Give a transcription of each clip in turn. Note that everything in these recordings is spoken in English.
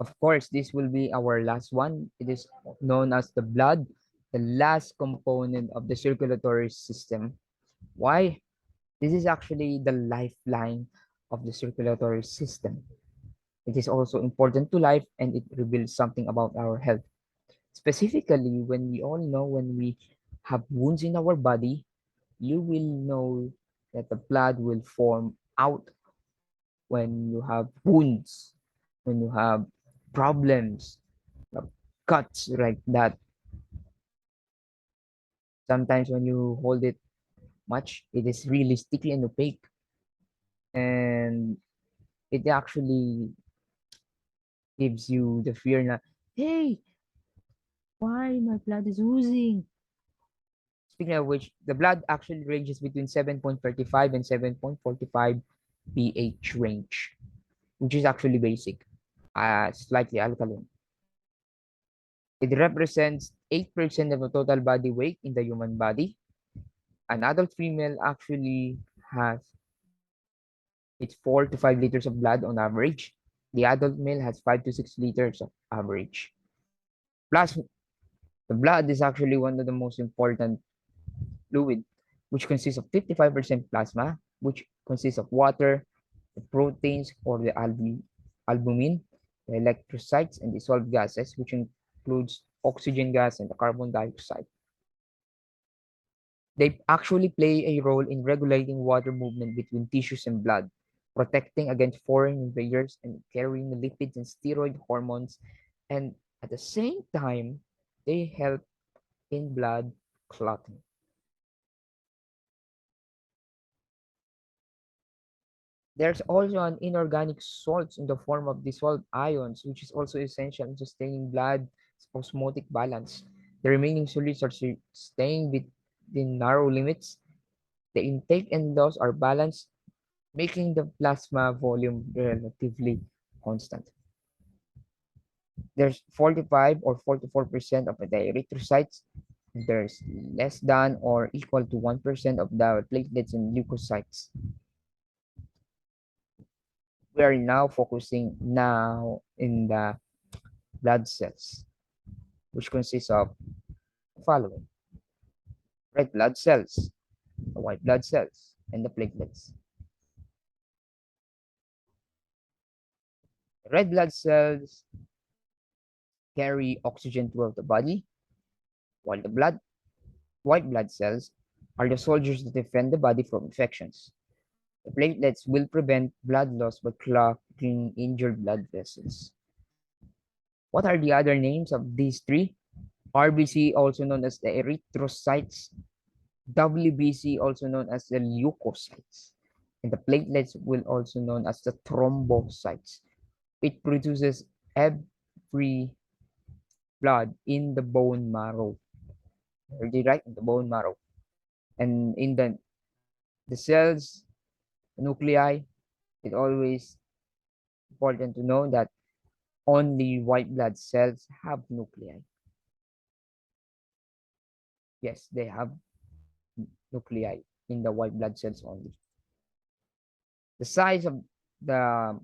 Of course, this will be our last one. It is known as the blood, the last component of the circulatory system. Why? This is actually the lifeline of the circulatory system. It is also important to life and it reveals something about our health. Specifically, when we all know when we have wounds in our body, you will know that the blood will form out when you have wounds, when you have problems, cuts like that. Sometimes when you hold it much, it is really sticky and opaque, and it actually gives you the fear na, hey, why my blood is oozing? Speaking of which, the blood actually ranges between 7.35 and 7.45 pH range, which is actually basic, slightly alkaline. It represents 8% of the total body weight in the human body. An adult female actually has it's 4 to 5 liters of blood on average. The adult male has 5 to 6 liters of average. Plus, the blood is actually one of the most important fluid, which consists of 55% plasma, which consists of water, the proteins or the albumin, the electrocytes, and dissolved gases, which includes oxygen gas and the carbon dioxide. They actually play a role in regulating water movement between tissues and blood, protecting against foreign invaders and carrying lipids and steroid hormones. And at the same time, they help in blood clotting. There's also an inorganic salts in the form of dissolved ions, which is also essential in sustaining blood osmotic balance. The remaining solids are staying within narrow limits. The intake and loss are balanced, making the plasma volume relatively constant. There's 45 or 44% of the erythrocytes. There's less than or equal to 1% of the platelets and leukocytes. We are now focusing now in the blood cells, which consists of the following: red blood cells, the white blood cells, and the platelets. Red blood cells carry oxygen throughout the body, while the white blood cells are the soldiers that defend the body from infections. The platelets will prevent blood loss by clogging injured blood vessels. What are the other names of these three? RBC, also known as the erythrocytes, WBC, also known as the leukocytes, and the platelets will also known as the thrombocytes. It produces every blood in the bone marrow. Heard it right? In the bone marrow. And in the cells, nuclei, it always important to know that only white blood cells have nuclei. Yes, they have nuclei in the white blood cells only. The size of the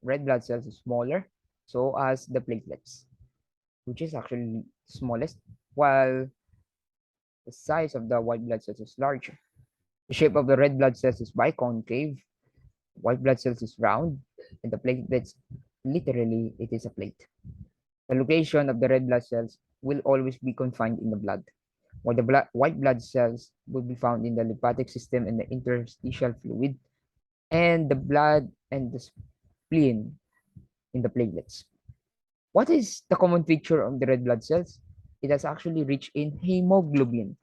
red blood cells is smaller, so as the platelets, which is actually smallest, while the size of the white blood cells is larger. The shape of the red blood cells is biconcave, white blood cells is round, and the platelets, literally, it is a plate. The location of the red blood cells will always be confined in the blood, while the white blood cells will be found in the lymphatic system and the interstitial fluid, and the blood and the spleen in the platelets. What is the common feature of the red blood cells? It is actually rich in hemoglobin,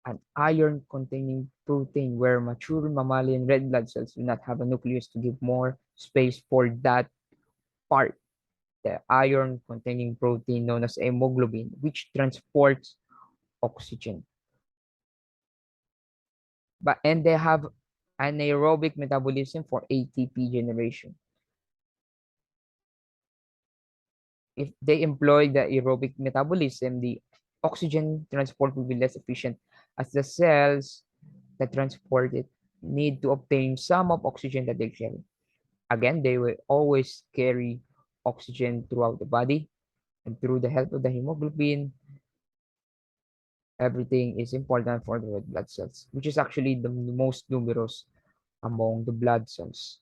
an iron-containing protein, where mature mammalian red blood cells do not have a nucleus to give more space for that part, the iron-containing protein known as hemoglobin, which transports oxygen. And they have anaerobic metabolism for ATP generation. If they employ the aerobic metabolism, the oxygen transport will be less efficient, as the cells that transport it need to obtain some of oxygen that they carry. Again, they will always carry oxygen throughout the body, and through the help of the hemoglobin, everything is important for the red blood cells, which is actually the most numerous among the blood cells.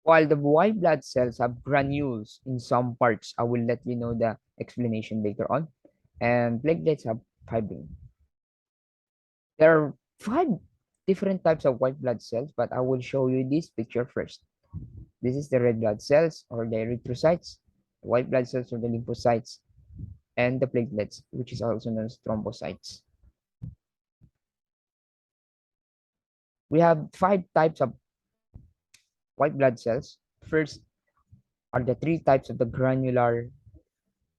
While the white blood cells have granules in some parts, I will let you know the explanation later on, and platelets have fibrin. There are 5 different types of white blood cells, but I will show you this picture first. This is the red blood cells or the erythrocytes, the white blood cells or the lymphocytes, and the platelets, which is also known as thrombocytes. We have 5 types of white blood cells. First are the 3 types of the granular,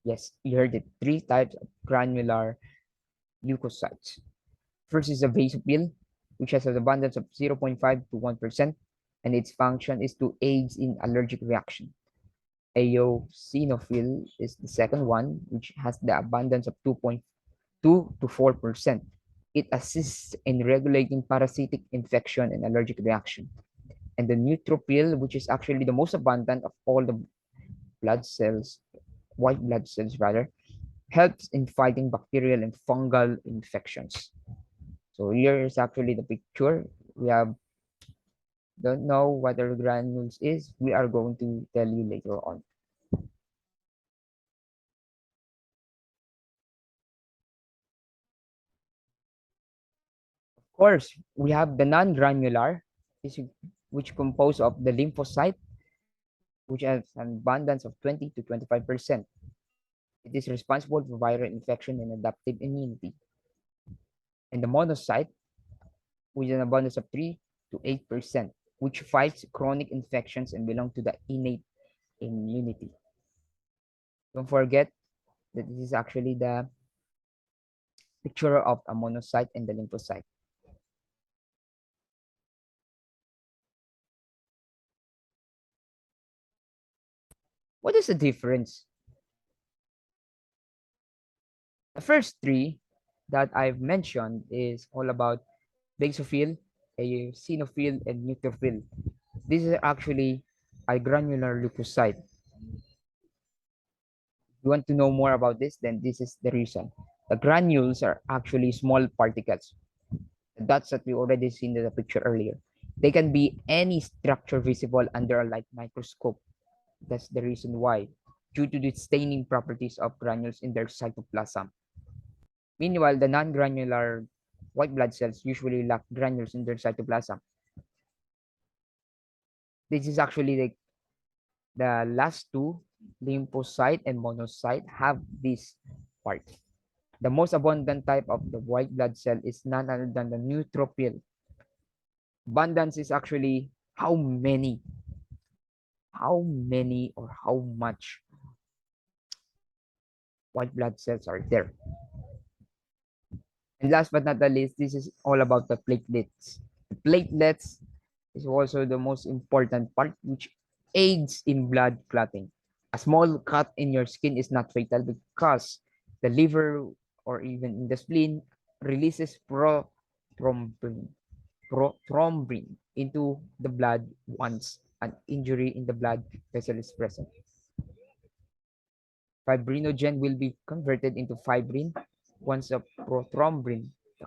yes, you heard it, 3 types of granular leukocytes. First is the basophil, which has an abundance of 0.5 to 1%, and its function is to aid in allergic reaction. Eosinophil is the second one, which has the abundance of 2.2 to 4%. It assists in regulating parasitic infection and allergic reaction. And the neutrophil, which is actually the most abundant of all the blood cells, white blood cells rather, helps in fighting bacterial and fungal infections. So here is actually the picture. We have don't know what the granules is. We are going to tell you later on. Of course, we have the non-granular, which compose of the lymphocyte, which has an abundance of 20 to 25%. It is responsible for viral infection and adaptive immunity. And the monocyte, with an abundance of 3 to 8%, which fights chronic infections and belong to the innate immunity. Don't forget that this is actually the picture of a monocyte and the lymphocyte. What is the difference? The first 3 that I've mentioned is all about basophil, eosinophil, and neutrophil. This is actually a granular leukocyte. You want to know more about this? Then this is the reason. The granules are actually small particles. The dots that we already seen in the picture earlier. They can be any structure visible under a light microscope. That's the reason why, due to the staining properties of granules in their cytoplasm. Meanwhile, the non-granular white blood cells usually lack granules in their cytoplasm. This is actually the last 2, lymphocyte and monocyte, have this part. The most abundant type of the white blood cell is none other than the neutrophil. Abundance is actually how many or how much white blood cells are there. And last but not the least, this is all about the platelets. The platelets is also the most important part, which aids in blood clotting. A small cut in your skin is not fatal because the liver or even in the spleen releases prothrombin into the blood once an injury in the blood vessel is present. Fibrinogen will be converted into fibrin once the prothrombin, the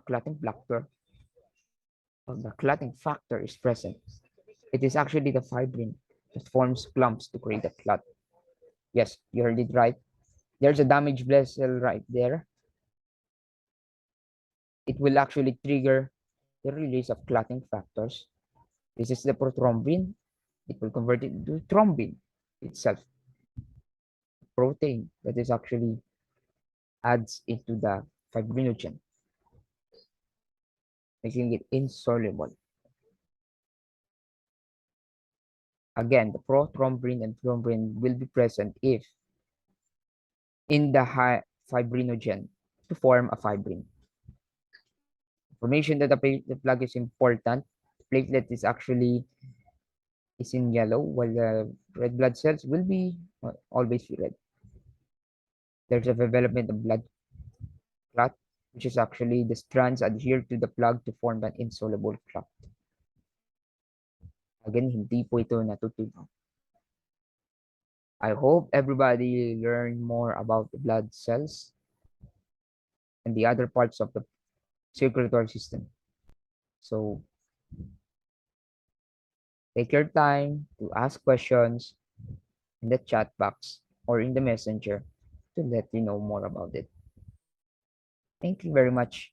clotting factor is present. It is actually the fibrin that forms clumps to create a clot. Yes, you heard it right. There's a damaged vessel right there. It will actually trigger the release of clotting factors. This is the prothrombin. It will convert it into thrombin itself, protein that is actually adds into the fibrinogen, making it insoluble. Again, the prothrombin and thrombin will be present if in the fibrinogen to form a fibrin. Information that the platelet plug is important. Platelet is in yellow, while the red blood cells will be always red. There's a development of blood clot, which is actually the strands adhere to the plug to form an insoluble clot. Again, hindi po ito natutunaw. I hope everybody learned more about the blood cells and the other parts of the circulatory system. So take your time to ask questions in the chat box or in the messenger to let you know more about it. Thank you very much.